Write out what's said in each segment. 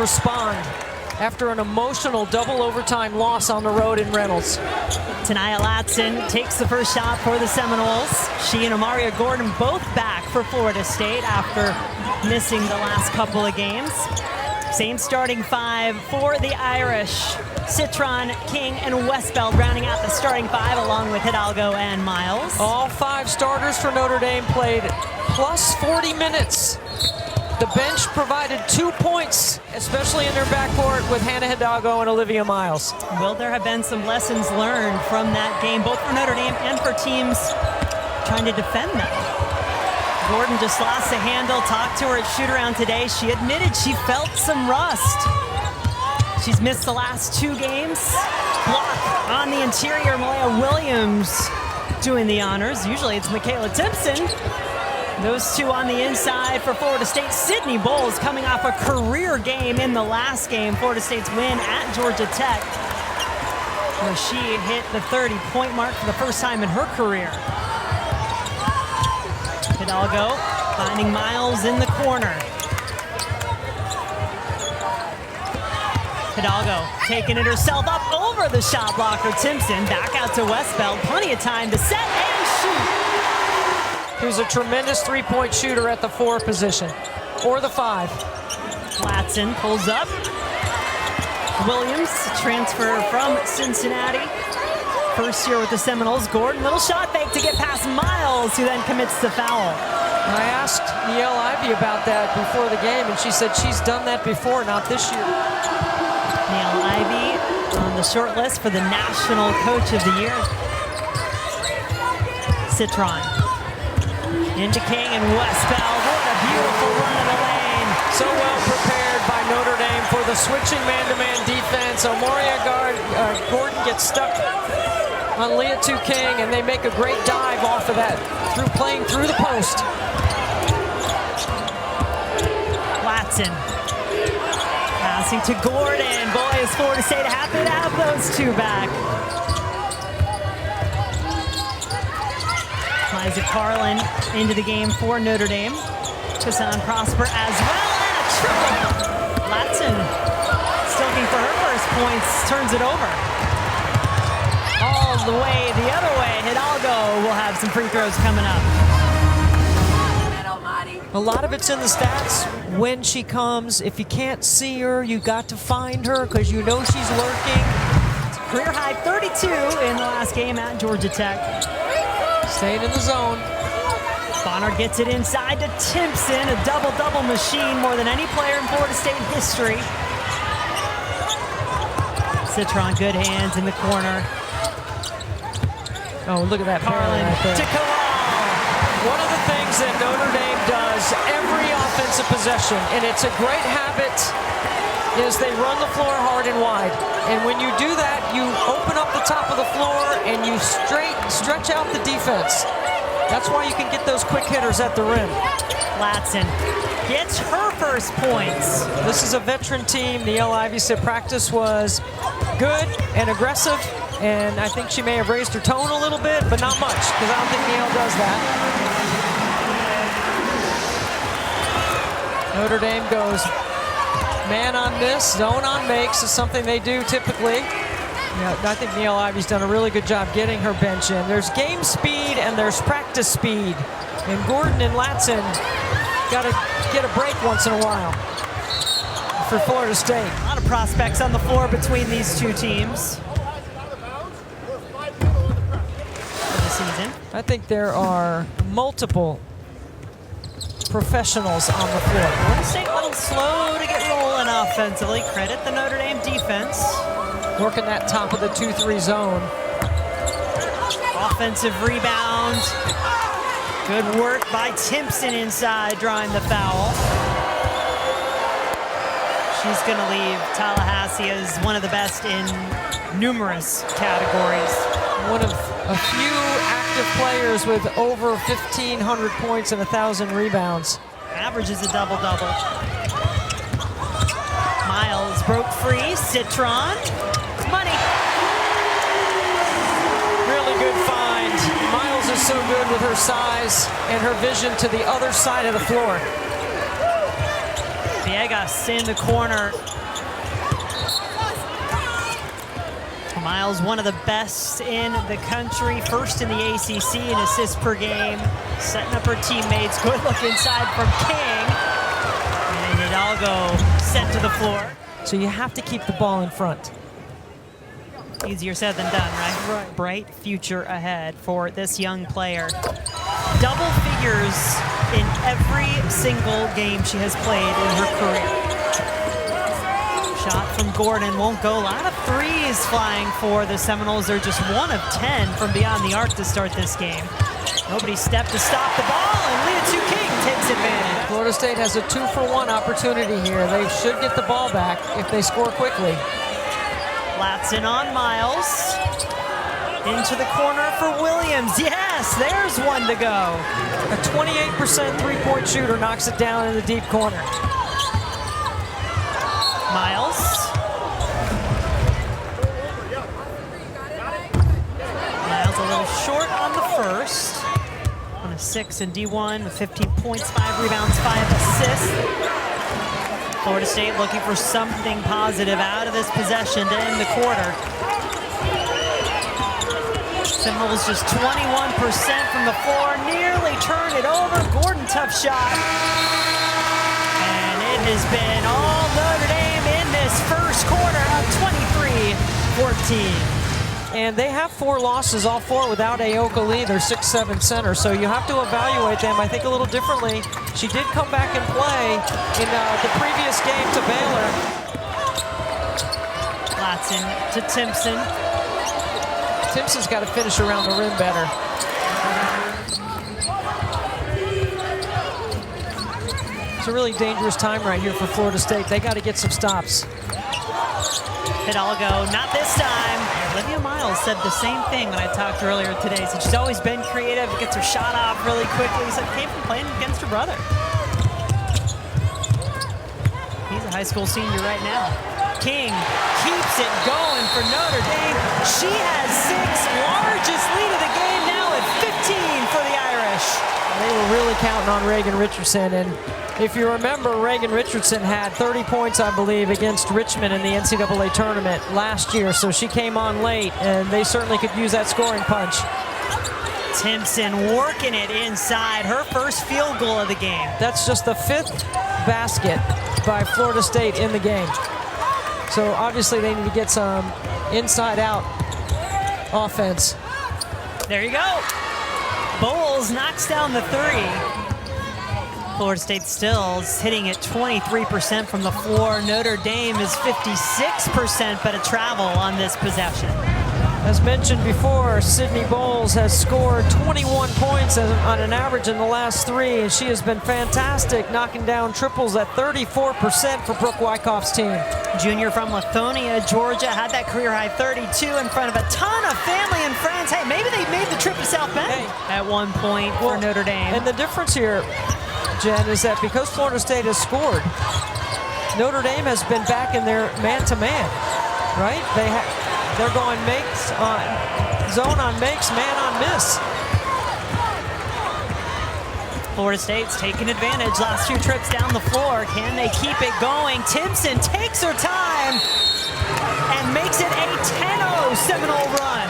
respond after an emotional double overtime loss on the road in Reynolds. Tanaya Latson takes the first shot for the Seminoles. She and Amaria Gordon both back for Florida State after missing the last couple of games. Same starting five for the Irish. Citron, King, and Westbeld rounding out the starting five along with Hidalgo and Miles. All 5 starters for Notre Dame played plus 40 minutes. The bench provided 2 points, especially in their backcourt with Hannah Hidalgo and Olivia Miles. Will there have been some lessons learned from that game, both for Notre Dame and for teams trying to defend them? Gordon just lost the handle, talked to her at shoot-around today. She admitted she felt some rust. She's missed the last 2 games. Block on the interior, Malaya Williams doing the honors. Usually it's Makayla Timpson. Those 2 on the inside for Florida State. Sydney Bowles coming off a career game in the last game, Florida State's win at Georgia Tech, where she hit the 30-point mark for the first time in her career. Hidalgo finding Miles in the corner. Hidalgo taking it herself up over the shot blocker. Timpson back out to Westbeld. Plenty of time to set and shoot. Who's a tremendous 3-point shooter at the 4 position, or the 5. Latson pulls up. Williams, transfer from Cincinnati. First year with the Seminoles. Gordon, little shot fake to get past Miles, who then commits the foul. I asked Niele Ivey about that before the game, and she said she's done that before, not this year. Niele Ivey on the short list for the National Coach of the Year. Citron. Into King and Westbeld. What a beautiful run in the lane. So well prepared by Notre Dame for the switching man-to-man defense. Amaria Gordon gets stuck on Leah Tu King, and they make a great dive off of that through playing through the post. Latson passing to Gordon. Boy, is Florida State happy to have those 2 back. Liza Carlin into the game for Notre Dame. Kassan Prosper as well, and a triple. Latson still looking for her first points, turns it over. All the way the other way. Hidalgo will have some free throws coming up. A lot of it's in the stats. When she comes, if you can't see her, you got to find her because you know she's lurking. Career high 32 in the last game at Georgia Tech. Staying in the zone. Bonner gets it inside to Timpson, a double-double machine, more than any player in Florida State history. Citron, good hands in the corner. Oh, look at that Carlin right there. to Kowal. One of the things that Notre Dame does every offensive possession, and it's a great habit, is they run the floor hard and wide. And when you do that, you open up the top of the floor and you stretch out the defense. That's why you can get those quick hitters at the rim. Latson gets her first points. This is a veteran team. Niele Ivey said practice was good and aggressive, and I think she may have raised her tone a little bit, but not much, because I don't think Niele does that. Notre Dame goes man on miss, zone on makes is something they do typically. Yeah, I think Niele Ivey's done a really good job getting her bench in. There's game speed and there's practice speed. And Gordon and Latson got to get a break once in a while for Florida State. A lot of prospects on the floor between these 2 teams for the season. I think there are multiple professionals on the floor. Florida State a little slow to get rolling offensively. Credit the Notre Dame defense. Working that top of the 2-3 zone. Offensive rebound. Good work by Timpson inside, drawing the foul. She's going to leave Tallahassee as one of the best in numerous categories. One of a few active players with over 1,500 points and 1,000 rebounds. Averages a double-double. Miles broke free. Citron. Money. Really good find. Miles is so good with her size and her vision to the other side of the floor. Villegas in the corner. Miles, one of the best in the country, first in the ACC in assists per game, setting up her teammates. Good look inside from King. And Hidalgo sent to the floor. So you have to keep the ball in front. Easier said than done, right? Right. Bright future ahead for this young player. Double figures in every single game she has played in her career. Shot from Gordon won't go. A lot of threes flying for the Seminoles. They're just 1 of 10 from beyond the arc to start this game. Nobody stepped to stop the ball, and Liatu King takes advantage. Florida State has a 2-for-1 opportunity here. They should get the ball back if they score quickly. Latson on Miles. Into the corner for Williams. Yes, there's one to go. A 28% three-point shooter knocks it down in the deep corner. Miles. Miles a little short on the first. On a 6 in D1 with 15 points, 5 rebounds, 5 assists. Florida State looking for something positive out of this possession to end the quarter. Seminoles just 21% from the floor, nearly turned it over. Gordon, tough shot. And it has been all Notre Dame in this first quarter of 23-14. And they have 4 losses, all 4 without Aoka Lee, their 6'7" center. So you have to evaluate them, I think, a little differently. She did come back and play in the previous game to Baylor. Latson to Timpson. Timpson's got to finish around the rim better. It's a really dangerous time right here for Florida State. They got to get some stops. Hidalgo, not this time. Olivia Miles said the same thing when I talked earlier today. So she's always been creative, gets her shot off really quickly. He said came from playing against her brother. He's a high school senior right now. King keeps it going for Notre Dame. She has 6, largest lead of the game now at 15 for the Irish. They were really counting on Reagan Richardson, and if you remember, Reagan Richardson had 30 points, I believe, against Richmond in the NCAA tournament last year, so she came on late, and they certainly could use that scoring punch. Timpson working it inside, her first field goal of the game. That's just the 5th basket by Florida State in the game. So obviously they need to get some inside-out offense. There you go. Bowles knocks down the 3. Florida State still is hitting at 23% from the floor. Notre Dame is 56%, but a travel on this possession. As mentioned before, Sydney Bowles has scored 21 points on an average in the last 3, and she has been fantastic, knocking down triples at 34% for Brooke Wyckoff's team. Junior from Lithonia, Georgia, had that career-high 32 in front of a ton of family and friends. Hey, maybe they made the trip to South Bend at one point for Notre Dame. And the difference here, Jen, is that because Florida State has scored, Notre Dame has been back in their man-to-man, right? They're going makes on zone on makes, man on miss. Florida State's taking advantage. Last 2 trips down the floor. Can they keep it going? Timpson takes her time and makes it a 10-0 Seminole run.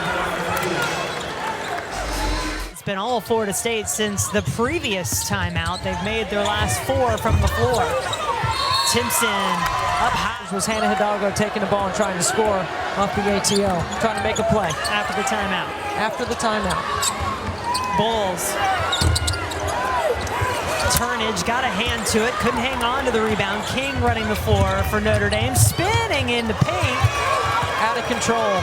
It's been all Florida State since the previous timeout. They've made their last 4 from the floor. Timpson up high. Was Hannah Hidalgo taking the ball and trying to score off the ATO, trying to make a play. After the timeout. After the timeout. Bulls. Turnage got a hand to it, couldn't hang on to the rebound. King running the floor for Notre Dame, spinning into paint. Out of control.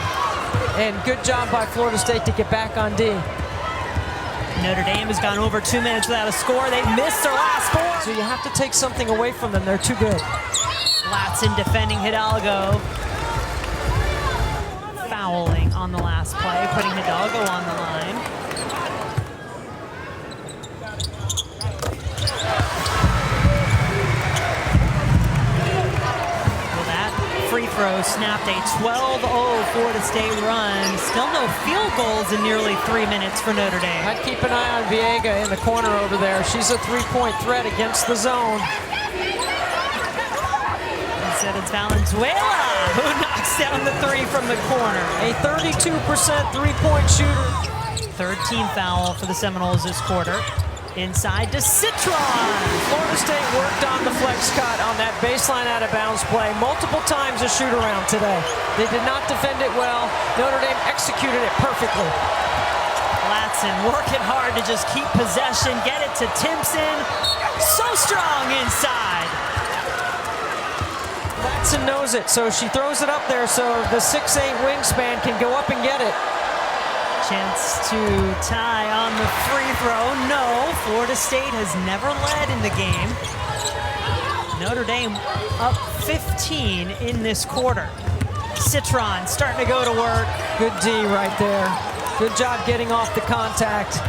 And good job by Florida State to get back on D. Notre Dame has gone over 2 minutes without a score. They missed their last 4. So you have to take something away from them. They're too good. Latson defending Hidalgo. Fouling on the last play, putting Hidalgo on the line. Well, that free throw snapped a 12-0 Florida State run. Still no field goals in nearly 3 minutes for Notre Dame. I'd keep an eye on Viega in the corner over there. She's a 3-point threat against the zone. Instead, it's Valenzuela who knocks down the three from the corner. A 32% three-point shooter. Third team foul for the Seminoles this quarter. Inside to Citron. Florida State worked on the flex cut on that baseline out-of-bounds play multiple times a shoot-around today. They did not defend it well. Notre Dame executed it perfectly. Latson working hard to just keep possession, get it to Timpson. So strong inside. Latson knows it, so she throws it up there so the 6'8" wingspan can go up and get it. Chance to tie on the free throw. No, Florida State has never led in the game. Notre Dame up 15 in this quarter. Citron starting to go to work. Good D right there. Good job getting off the contact.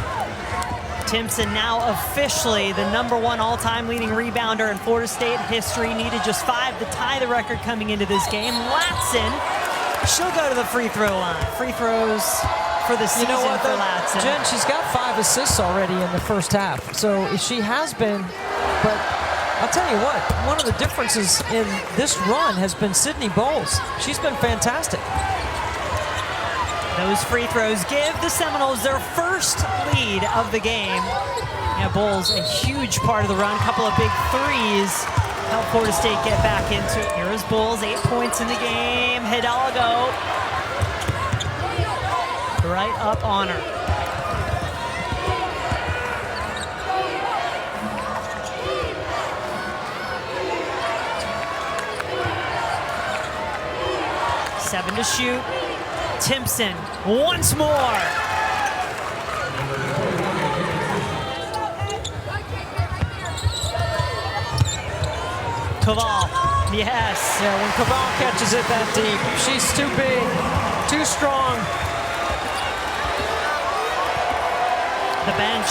Timpson now officially the #1 all-time leading rebounder in Florida State history. Needed just 5 to tie the record coming into this game. Latson, she'll go to the free throw line. Free throws for the season for Latson. Jen, she's got 5 assists already in the first half. So she has been, but I'll tell you what, one of the differences in this run has been Sydney Bowles. She's been fantastic. Those free throws give the Seminoles their first lead of the game. Yeah, Bowles, a huge part of the run. Couple of big threes help Florida State get back into it. Here is Bowles, 8 points in the game. Hidalgo right up on her. Seven to shoot. Timpson once more. Caval, yes. Yeah, when Caval catches it that deep, she's too big, too strong. The bench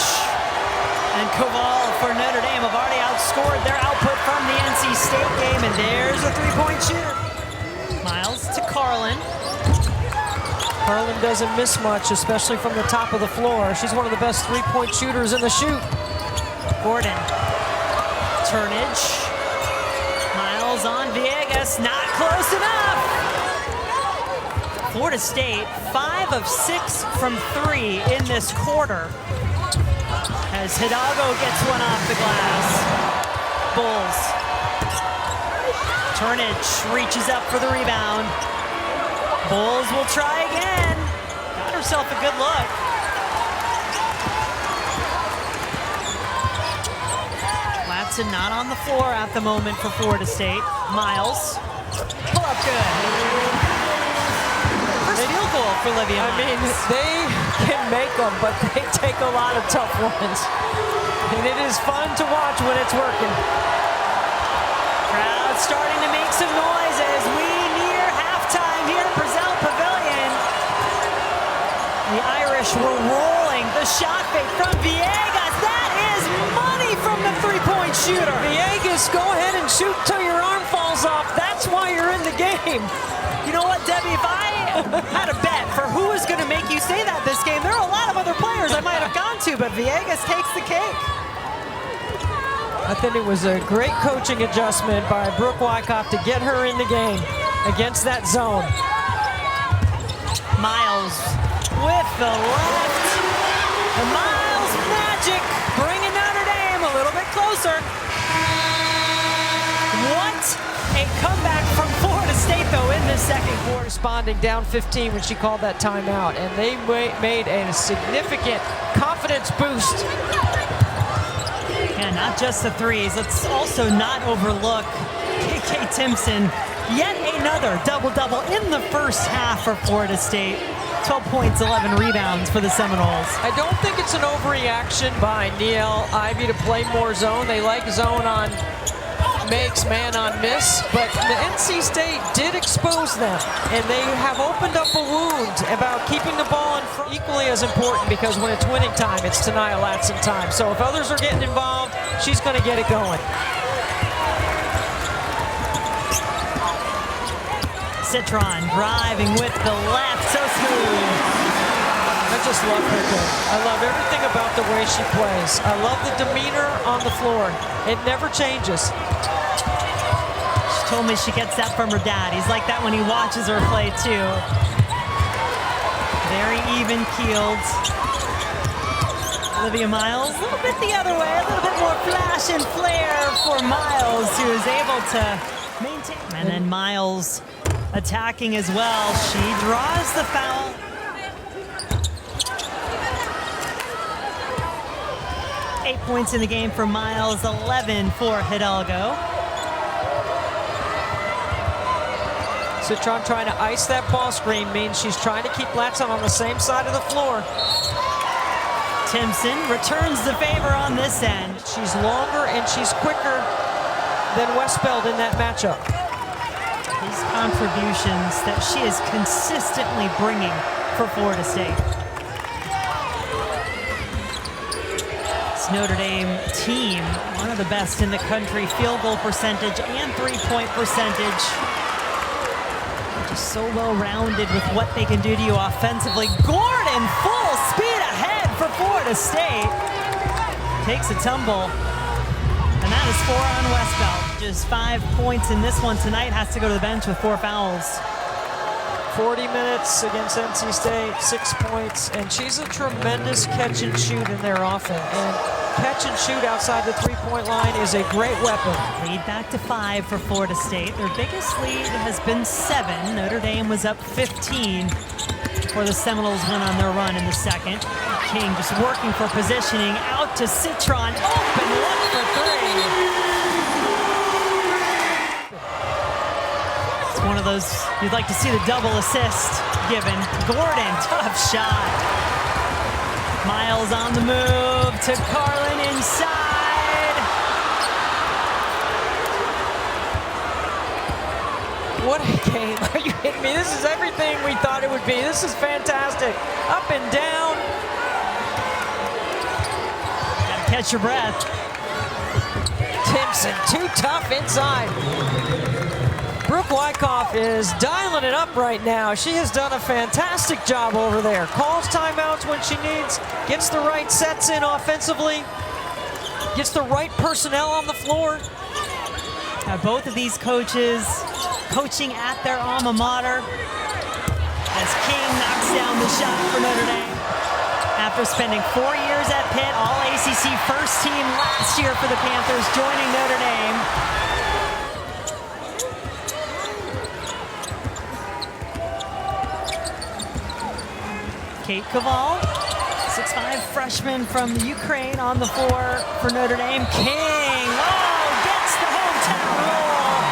and Caval for Notre Dame have already outscored their output from the NC State game, and there's a three-point shooter. Miles to Carlin. Carlin doesn't miss much, especially from the top of the floor. She's one of the best three-point shooters in the shoot. Gordon. Turnage. Miles on Villegas. Not close enough. Florida State, 5 of 6 from 3 in this quarter. As Hidalgo gets one off the glass. Bulls. Turnage reaches up for the rebound. Bulls will try again. Got herself a good look. Latson not on the floor at the moment for Florida State. Miles. Pull up good. First field goal for Olivia Miles. I mean, they can make them, but they take a lot of tough ones. And it is fun to watch when it's working. Crowd starting to make some noise as we near halftime here at Purcell Pavilion. The Irish were rolling. The shot fake from Villegas. That is money from the three-point shooter. Villegas, go ahead and shoot till your arm falls off. That's why you're in the game. You know what, Debbie, if I had a bet for who is going to make you say that this game, there are a lot of other players I might have gone to, but Villegas takes the cake. I think it was a great coaching adjustment by Brooke Wyckoff to get her in the game against that zone. Miles with the left. The Miles magic bringing Notre Dame a little bit closer. What a comeback from Florida State, though, in this second quarter. Responding down 15 when she called that timeout, and they made a significant confidence boost. Yeah, not just the threes. Let's also not overlook KK Timpson. Yet another double-double in the first half for Florida State. 12 points, 11 rebounds for the Seminoles. I don't think it's an overreaction by Niele Ivey to play more zone. They like zone on makes, man on miss, but the NC State did expose them, and they have opened up a wound about keeping the ball in front. Equally as important, because when it's winning time, it's Tania Latson time. So if others are getting involved, she's going to get it going. Citron driving with the left, so smooth. I just love her game. I love everything about the way she plays. I love the demeanor on the floor. It never changes. told me she gets that from her dad. He's like that when he watches her play too. Very even-keeled. Olivia Miles, a little bit the other way, a little bit more flash and flare for Miles, who is able to maintain. And then Miles attacking as well. She draws the foul. Eight points in the game for Miles, 11 for Hidalgo. Citron trying to ice that ball screen means she's trying to keep Latson on the same side of the floor. Timpson returns the favor on this end. She's longer and she's quicker than Westbeld in that matchup. These contributions that she is consistently bringing for Florida State. This Notre Dame team, one of the best in the country, field goal percentage and three-point percentage. Just so well-rounded with what they can do to you offensively. Gordon full speed ahead for Florida State. Takes a tumble. And that is 4 on Westbeld. Just 5 points in this one tonight. Has to go to the bench with 4 fouls. 40 minutes against NC State, 6 points, and she's a tremendous catch and shoot in their offense. And catch and shoot outside the three-point line is a great weapon. Lead back to 5 for Florida State. Their biggest lead has been 7. Notre Dame was up 15 before the Seminoles went on their run in the second. King just working for positioning out to Citron. Open look for 3. It's one of those you'd like to see the double assist given. Gordon, tough shot. Miles on the move to Carlin inside. What a game. Are you kidding me? This is everything we thought it would be. This is fantastic. Up and down. Gotta catch your breath. Timpson, too tough inside. Brooke Wyckoff is dialing it up right now. She has done a fantastic job over there. Calls timeouts when she needs, gets the right sets in offensively, gets the right personnel on the floor. Both of these coaches coaching at their alma mater as King knocks down the shot for Notre Dame. After spending 4 years at Pitt, all ACC first team last year for the Panthers, joining Notre Dame. Kate Kaval, 6'5" freshman from the Ukraine on the floor for Notre Dame. King, gets the hometown roll.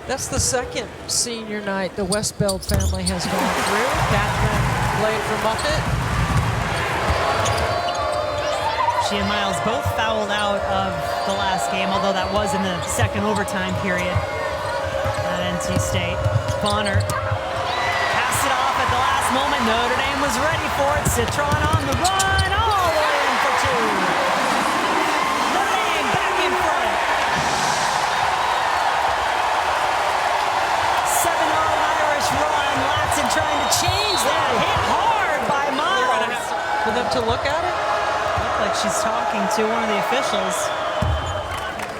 That's the second senior night the Westbeld family has gone through. Catherine played for Muffet. She and Miles both fouled out of the last game, although that was in the second overtime period at NC State. Bonner passed it off at the last moment. Notre Dame was ready for it. Citron on the run, all the way in for 2. Notre Dame back in front. 7-0 Irish run. Latson trying to change that. Hit hard by Miles. For them to look at it? Looked like she's talking to one of the officials.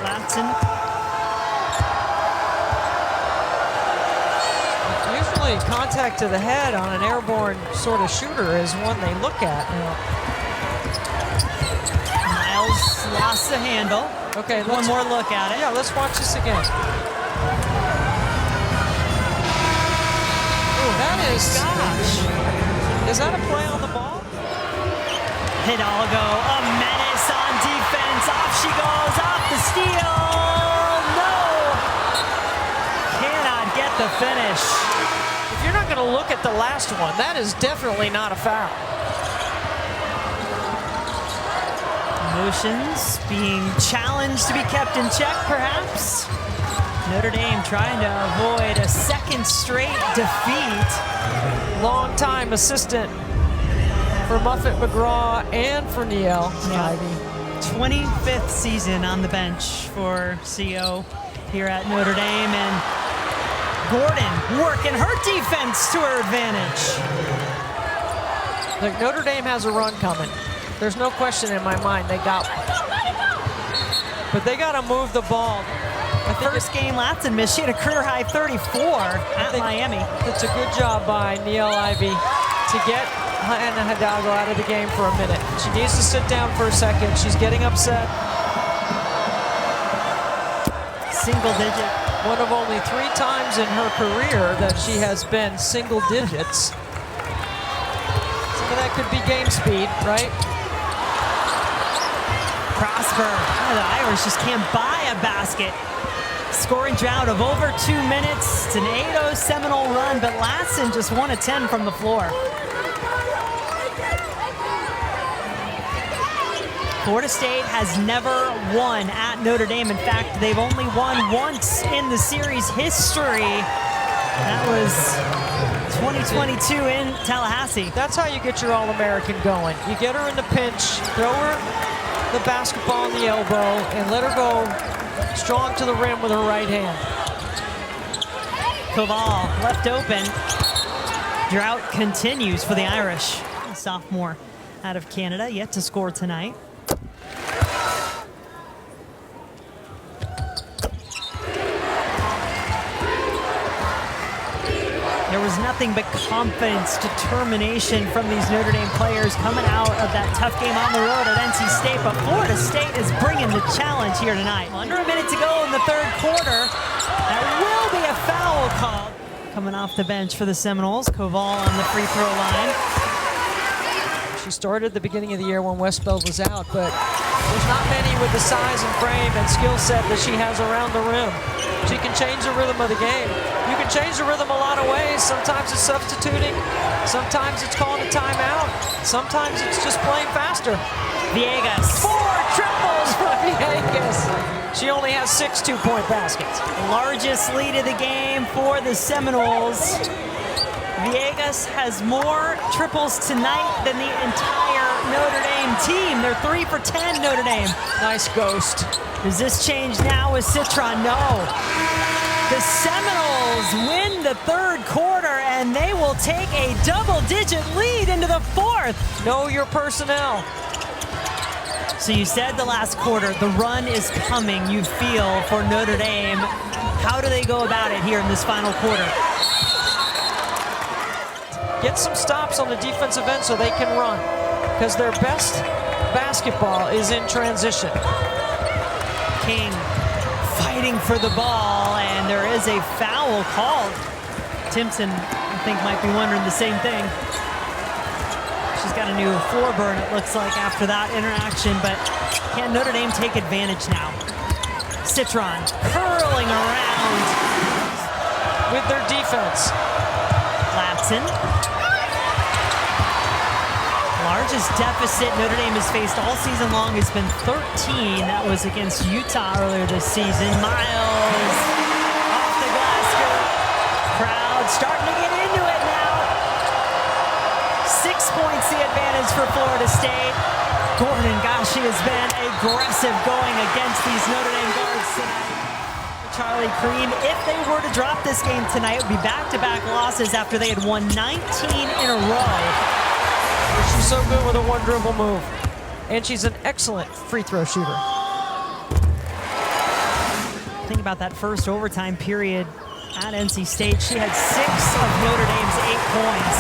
Latson. Usually contact to the head on an airborne sort of shooter is one they look at. Miles lost the handle. Okay, one more look at it. Yeah, let's watch this again. Ooh, that is, gosh. Is that a play on the ball? Hidalgo, a menace on defense. Off she goes, off the steal. No! Cannot get the finish. If you're not going to look at the last one, that is definitely not a foul. Motions being challenged to be kept in check, perhaps. Notre Dame trying to avoid a second straight defeat. Long-time assistant for Muffet McGraw and for Neil Ivy. 25th season on the bench for CO here at Notre Dame, and Gordon working her defense to her advantage. Look, Notre Dame has a run coming. There's no question in my mind they got one. But they got to move the ball. First game Latson missed. She had a career high 34 at Miami. It's a good job by Niele Ivey to get Hannah Hidalgo out of the game for a minute. She needs to sit down for a second. She's getting upset. Single digit. One of only 3 times in her career that she has been single digits. Some of that could be game speed, right? Prosper. The Irish just can't buy a basket. Scoring drought of over 2 minutes. It's an 8-0 Seminole run, but Latson just 1 of 10 from the floor. Florida State has never won at Notre Dame. In fact, they've only won once in the series history. That was 2022 in Tallahassee. That's how you get your All-American going. You get her in the pinch, throw her the basketball in the elbow, and let her go strong to the rim with her right hand. Koval left open. Drought continues for the Irish. A sophomore out of Canada, yet to score tonight. There was nothing but confidence, determination from these Notre Dame players coming out of that tough game on the road at NC State, but Florida State is bringing the challenge here tonight. Under a minute to go in the third quarter. That will be a foul call. Coming off the bench for the Seminoles, Koval on the free throw line. She started the beginning of the year when Westbeld was out, but there's not many with the size and frame and skill set that she has around the rim. She can change the rhythm of the game. You can change the rhythm a lot of ways. Sometimes it's substituting. Sometimes it's calling a timeout. Sometimes it's just playing faster. Villegas. 4 triples for Villegas. She only has 6 two-point baskets. Largest lead of the game for the Seminoles. Villegas has more triples tonight than the entire Notre Dame team. They're 3 for 10, Notre Dame. Nice ghost. Does this change now with Citron? No. The Seminoles win the third quarter, and they will take a double-digit lead into the fourth. Know your personnel. So you said the last quarter, the run is coming, you feel, for Notre Dame. How do they go about it here in this final quarter? Get some stops on the defensive end so they can run, because their best basketball is in transition. King fighting for the ball, and there is a foul called. Timpson, I think, might be wondering the same thing. She's got a new floor burn, it looks like, after that interaction, but can Notre Dame take advantage now? Citron curling around with their defense. Latson. Largest deficit Notre Dame has faced all season long has been 13. That was against Utah earlier this season. Miles off the glass. Crowd starting to get into it now. 6 points the advantage for Florida State. Gordon, gosh, she has been aggressive going against these Notre Dame guards tonight. Charlie Cream, if they were to drop this game tonight, it would be back-to-back losses after they had won 19 in a row. She's so good with a one dribble move. And she's an excellent free throw shooter. Think about that first overtime period at NC State. She had 6 of Notre Dame's 8 points.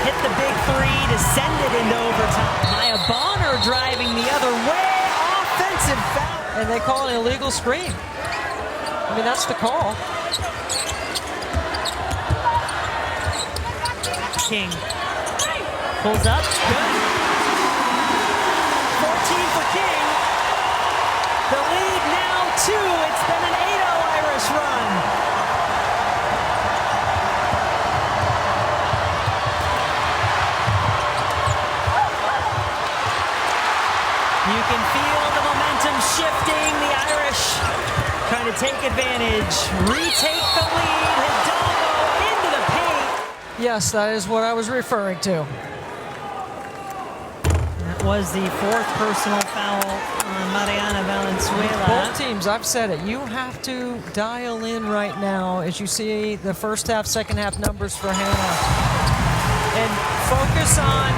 Hit the big three to send it into overtime. Maya Bonner driving the other way. Offensive foul. And they call it an illegal screen. I mean, that's the call. King pulls up. Good. 14 for King. The lead now 2. It's been an 8-0 Irish run. You can feel the momentum shifting. The Irish trying to take advantage, retake the lead. Hidalgo into the paint. Yes, that is what I was referring to. That was the 4th personal foul on Mariana Valenzuela. Both teams, I've said it, you have to dial in right now as you see the first half, second half numbers for Hannah. And focus on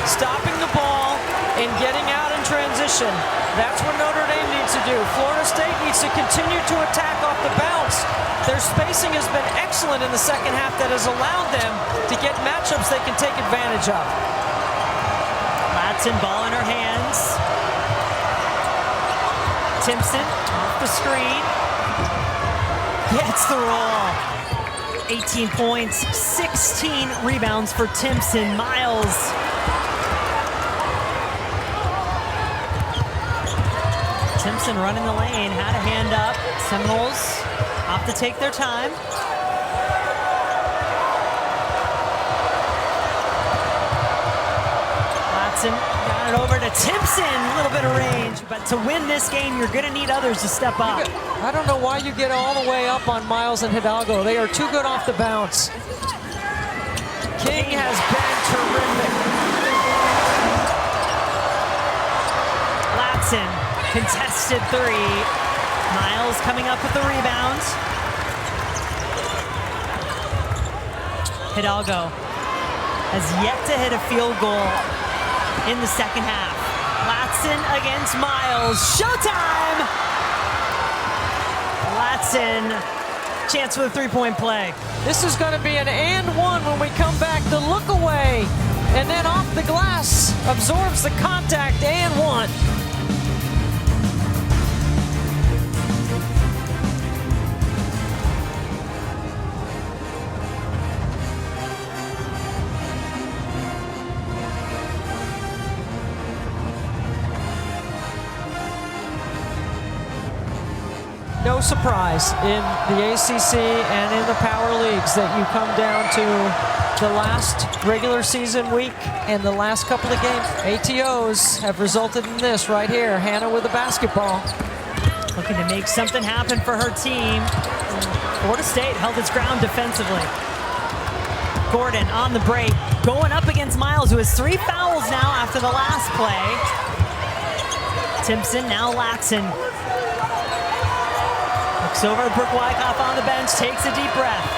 stopping the ball and getting out in transition transition. That's what Notre Dame needs to do. Florida State needs to continue to attack off the bounce. Their spacing has been excellent in the second half that has allowed them to get matchups they can take advantage of. Latson, ball in her hands. Timpson off the screen. Gets the roll. 18 points, 16 rebounds for Timpson. Miles. Timpson running the lane, had a hand up. Seminoles off to take their time. Latson got it over to Timpson, a little bit of range. But to win this game, you're going to need others to step up. I don't know why you get all the way up on Miles and Hidalgo. They are too good off the bounce. King has been terrific. Latson, contested three. Miles coming up with the rebound. Hidalgo has yet to hit a field goal in the second half. Latson against Miles. Showtime! Latson, chance for the three-point play. This is going to be an and one when we come back. The look away, and then off the glass, absorbs the contact, and one. No surprise in the ACC and in the power leagues that you come down to the last regular season week and the last couple of games. ATOs have resulted in this right here. Hannah with the basketball. Looking to make something happen for her team. Florida State held its ground defensively. Gordon on the break, going up against Miles, who has 3 fouls now after the last play. Timpson, now Latson. Looks over at Brooke Wyckoff on the bench, takes a deep breath.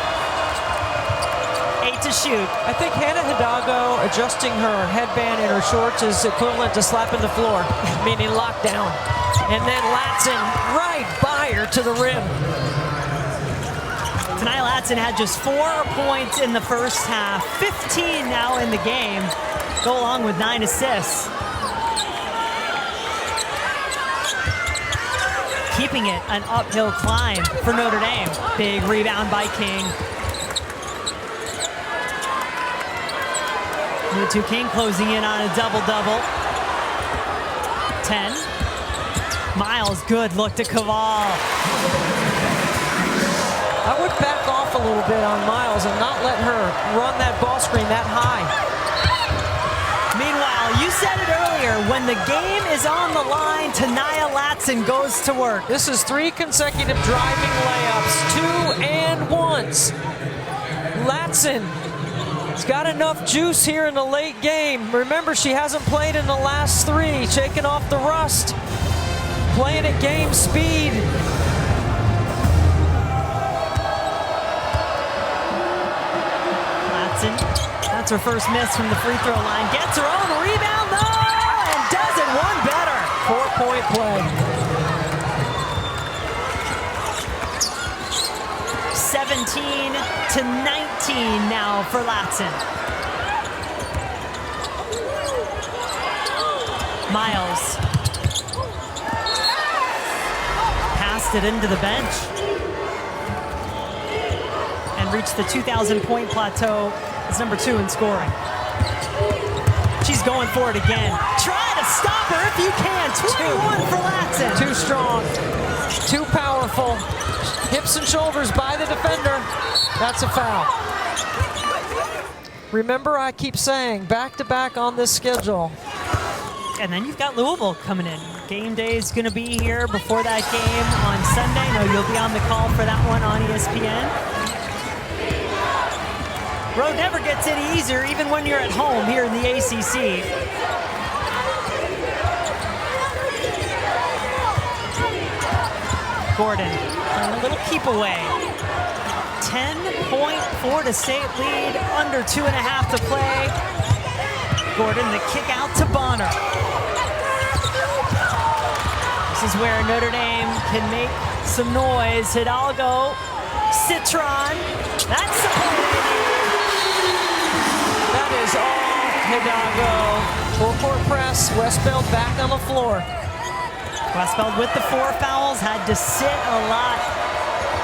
8 to shoot. I think Hannah Hidalgo adjusting her headband and her shorts is equivalent to slapping the floor, meaning lockdown. And then Latson right by her to the rim. Tonight, Latson had just 4 points in the first half, 15 now in the game, go along with 9 assists. Keeping it an uphill climb for Notre Dame. Big rebound by King. Two King closing in on a double-double. 10. Miles, good look to Caval. I would back off a little bit on Miles and not let her run that ball screen that high. Meanwhile, you said it earlier, when the game is on the line, Tanaya Latson goes to work. This is 3 consecutive driving layups, 2 and 1s. Latson has got enough juice here in the late game. Remember, she hasn't played in the last 3, shaking off the rust, playing at game speed. Latson, that's her first miss from the free throw line. Gets her own rebound though, and does it one better. 4-point play. 17 to 19 now for Latson. Miles. Passed it into the bench. And reached the 2,000-point plateau as number 2 in scoring. She's going for it again. Try to stop her if you can. 21 for Latson. Too strong, too powerful. Hips and shoulders by the defender. That's a foul. Remember, I keep saying back-to-back on this schedule. And then you've got Louisville coming in. Game day is going to be here before that game on Sunday. No, you'll be on the call for that one on ESPN. Road never gets any easier, even when you're at home here in the ACC. Gordon playing a little keep away. 10-point Florida State lead, under 2.5 to play. Gordon, the kick out to Bonner. is where Notre Dame can make some noise. Hidalgo, Citron, that's the play they need. That is all Hidalgo. Full court press, Westbeld back on the floor. Westbeld with the 4 fouls, had to sit a lot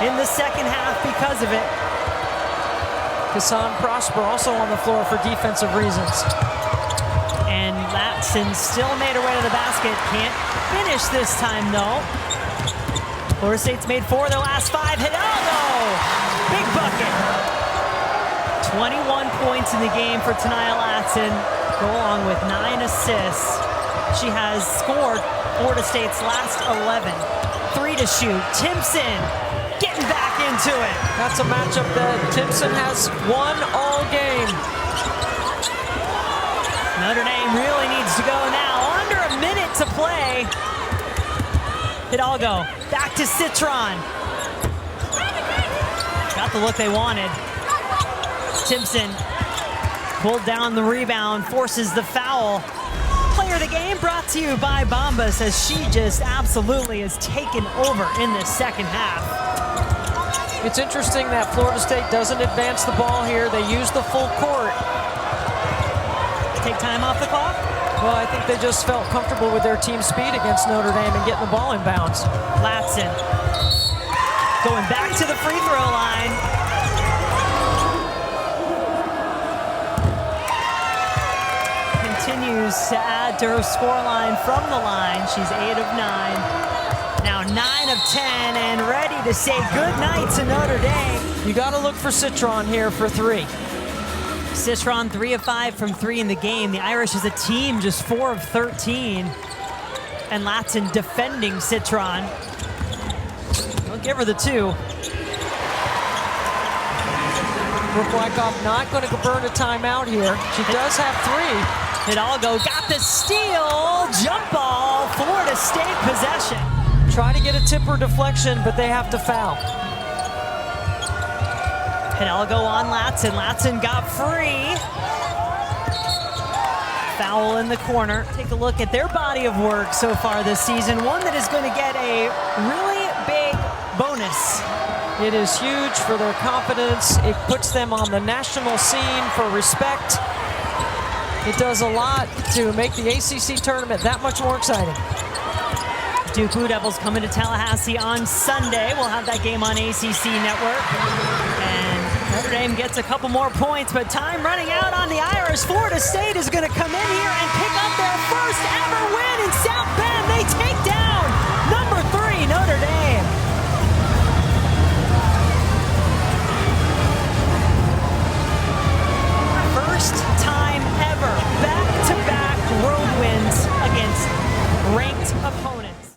in the second half because of it. Hassan Prosper also on the floor for defensive reasons. And Latson still made her way to the basket. Can't finish this time, though. Florida State's made 4 of their last 5. Hidalgo! Big bucket. 21 points in the game for Tanaya Latson, go along with 9 assists. She has scored Florida State's last 11. 3 to shoot. Timpson getting back into it. That's a matchup that Timpson has won all game. Notre Dame really needs to go now. Under a minute to play. Hidalgo back to Citron. Got the look they wanted. Timpson pulled down the rebound, forces the foul. Player of the game brought to you by Bombas, as she just absolutely has taken over in this second half. It's interesting that Florida State doesn't advance the ball here. They use the full court. Take time off the clock? Well, I think they just felt comfortable with their team speed against Notre Dame and getting the ball in bounds. Latson going back to the free throw line. Continues to add to her scoreline from the line. She's 8 of 9. Now 9 of 10 and ready to say goodnight to Notre Dame. You got to look for Citron here for 3. Citron 3 of 5 from 3 in the game. The Irish as a team just 4 of 13. And Latson defending Citron. We'll give her the 2. Brooke Wyckoff not going to burn a timeout here. She does have 3. Hidalgo got the steal. Jump ball. Florida State possession. Try to get a tip or deflection, but they have to foul. Hidalgo on Latson. Latson got free. Foul in the corner. Take a look at their body of work so far this season. One that is going to get a really big bonus. It is huge for their confidence. It puts them on the national scene for respect. It does a lot to make the ACC tournament that much more exciting. Duke Blue Devils coming to Tallahassee on Sunday. We'll have that game on ACC Network. And Notre Dame gets a couple more points, but time running out on the Irish. Florida State is going to come in here and pick up their first ever win in South Bend. They take down